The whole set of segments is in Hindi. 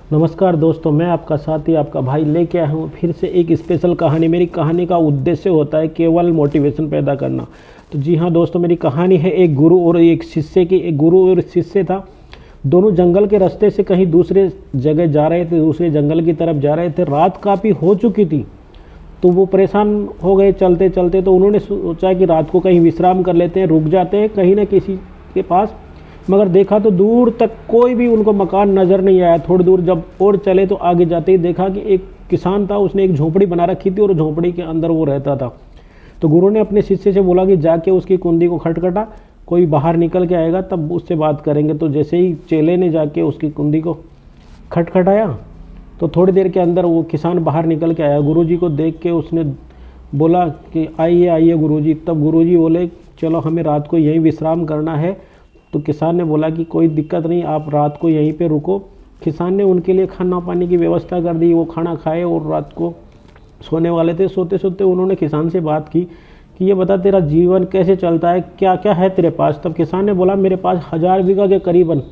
नमस्कार दोस्तों, मैं आपका साथी आपका भाई लेके आया हूँ फिर से एक स्पेशल कहानी। मेरी कहानी का उद्देश्य होता है केवल मोटिवेशन पैदा करना। तो जी हाँ दोस्तों, मेरी कहानी है एक गुरु और एक शिष्य की। एक गुरु और शिष्य था, दोनों जंगल के रास्ते से कहीं दूसरे जगह जा रहे थे, दूसरे जंगल की तरफ जा रहे थे। रात काफ़ी हो चुकी थी तो वो परेशान हो गए चलते चलते। तो उन्होंने सोचा कि रात को कहीं विश्राम कर लेते हैं, रुक जाते हैं कहीं ना किसी के पास। मगर देखा तो दूर तक कोई भी उनको मकान नज़र नहीं आया। थोड़ी दूर जब और चले तो आगे जाते ही देखा कि एक किसान था, उसने एक झोपड़ी बना रखी थी और झोपड़ी के अंदर वो रहता था। तो गुरु ने अपने शिष्य से बोला कि जाके उसकी कुंडी को खटखटा, कोई बाहर निकल के आएगा तब उससे बात करेंगे। तो जैसे ही चेले ने जाके उसकी कुंडी को खटखटाया तो थोड़ी देर के अंदर वो किसान बाहर निकल के आया। गुरुजी को देख के उसने बोला कि आइए आइए गुरुजी। तब गुरुजी बोले चलो हमें रात को यहीं विश्राम करना है। तो किसान ने बोला कि कोई दिक्कत नहीं, आप रात को यहीं पे रुको। किसान ने उनके लिए खाना पानी की व्यवस्था कर दी। वो खाना खाए और रात को सोने वाले थे। सोते सोते उन्होंने किसान से बात की कि ये बता तेरा जीवन कैसे चलता है, क्या क्या है तेरे पास। तब किसान ने बोला मेरे पास 1000 बीघा के करीबन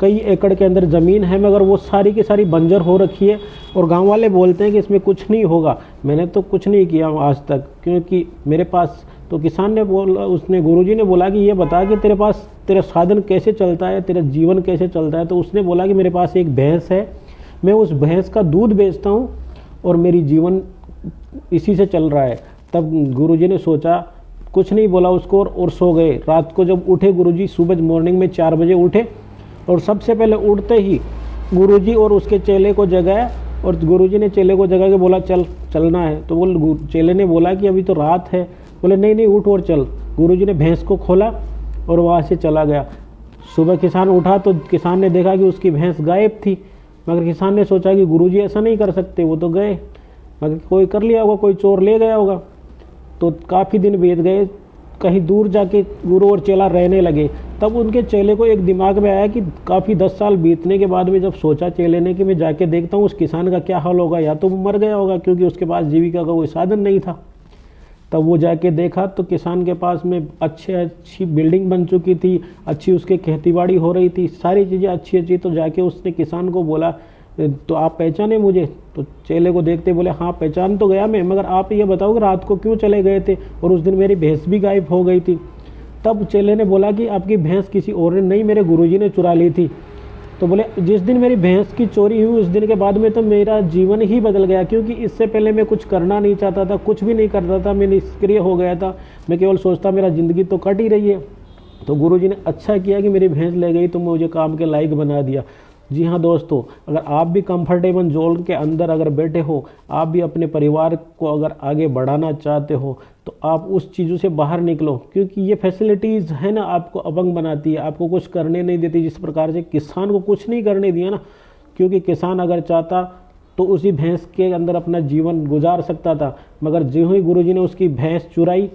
कई एकड़ के अंदर ज़मीन है, मगर वो सारी की सारी बंजर हो रखी है और गांव वाले बोलते हैं कि इसमें कुछ नहीं होगा। मैंने तो कुछ नहीं किया आज तक क्योंकि मेरे पास। तो किसान ने बोला, उसने गुरुजी ने बोला कि ये बता कि तेरे पास तेरा साधन कैसे चलता है, तेरा जीवन कैसे चलता है। तो उसने बोला कि मेरे पास एक भैंस है, मैं उस भैंस का दूध बेचता हूँ और मेरी जीवन इसी से चल रहा है। तब गुरुजी ने सोचा, कुछ नहीं बोला उसको और सो गए। रात को जब उठे गुरुजी, सुबह मॉर्निंग में 4 बजे उठे और सबसे पहले उठते ही गुरुजी और उसके चेले को जगाया और गुरुजी ने चेले को जगा के बोला चलना है। तो वो चेले ने बोला कि अभी तो रात है। बोले नहीं नहीं उठ और चल। गुरुजी ने भैंस को खोला और वहाँ से चला गया। सुबह किसान उठा तो किसान ने देखा कि उसकी भैंस गायब थी। मगर किसान ने सोचा कि गुरुजी ऐसा नहीं कर सकते, वो तो गए, मगर कोई कर लिया होगा, कोई चोर ले गया होगा। तो काफ़ी दिन बीत गए, कहीं दूर जाके गुरु और चेला रहने लगे। तब उनके चेले को एक दिमाग में आया कि काफ़ी 10 साल बीतने के बाद में जब सोचा चेले ने कि मैं जाके देखता हूँ उस किसान का क्या हाल होगा, या तो वो मर गया होगा क्योंकि उसके पास जीविका का कोई साधन नहीं था। तब वो जाके देखा तो किसान के पास में अच्छी बिल्डिंग बन चुकी थी, अच्छी उसके खेतीबाड़ी हो रही थी, सारी चीज़ें अच्छी अच्छी। तो जाके उसने किसान को बोला तो आप पहचाने मुझे। तो चेले को देखते बोले हाँ पहचान तो गया मैं, मगर आप ये बताओ कि रात को क्यों चले गए थे और उस दिन मेरी भैंस भी गायब हो गई थी। तब चेले ने बोला कि आपकी भैंस किसी और ने नहीं, मेरे गुरुजी ने चुरा ली थी। तो बोले जिस दिन मेरी भैंस की चोरी हुई उस दिन के बाद में तो मेरा जीवन ही बदल गया, क्योंकि इससे पहले मैं कुछ करना नहीं चाहता था, कुछ भी नहीं करता था, मैं निष्क्रिय हो गया था। मैं केवल सोचता मेरा ज़िंदगी तो कट ही रही है। तो गुरुजी ने अच्छा किया कि मेरी भैंस ले गई तो मुझे काम के लायक बना दिया। जी हाँ दोस्तों, अगर आप भी कंफर्टेबल जोन के अंदर अगर बैठे हो, आप भी अपने परिवार को अगर आगे बढ़ाना चाहते हो तो आप उस चीज़ों से बाहर निकलो, क्योंकि ये फैसिलिटीज़ है ना आपको अपंग बनाती है, आपको कुछ करने नहीं देती। जिस प्रकार से किसान को कुछ नहीं करने दिया ना, क्योंकि किसान अगर चाहता तो उसी भैंस के अंदर अपना जीवन गुजार सकता था, मगर ज्यों ही गुरुजी ने उसकी भैंस चुराई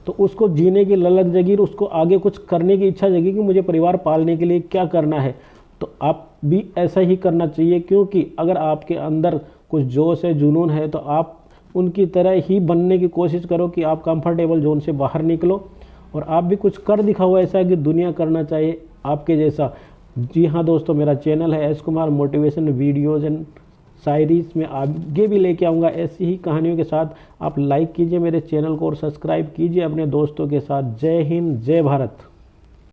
तो उसको जीने की ललक जगी, उसको आगे कुछ करने की इच्छा जगी कि मुझे परिवार पालने के लिए क्या करना है। तो आप भी ऐसा ही करना चाहिए, क्योंकि अगर आपके अंदर कुछ जोश है, जुनून है, तो आप उनकी तरह ही बनने की कोशिश करो कि आप कंफर्टेबल जोन से बाहर निकलो और आप भी कुछ कर दिखाओ ऐसा कि दुनिया करना चाहिए आपके जैसा। जी हाँ दोस्तों, मेरा चैनल है S Kumar motivation videos and शायरीज़ में आगे भी लेके आऊँगा ऐसी ही कहानियों के साथ। आप लाइक कीजिए मेरे चैनल को और सब्सक्राइब कीजिए अपने दोस्तों के साथ। जय हिंद, जय भारत।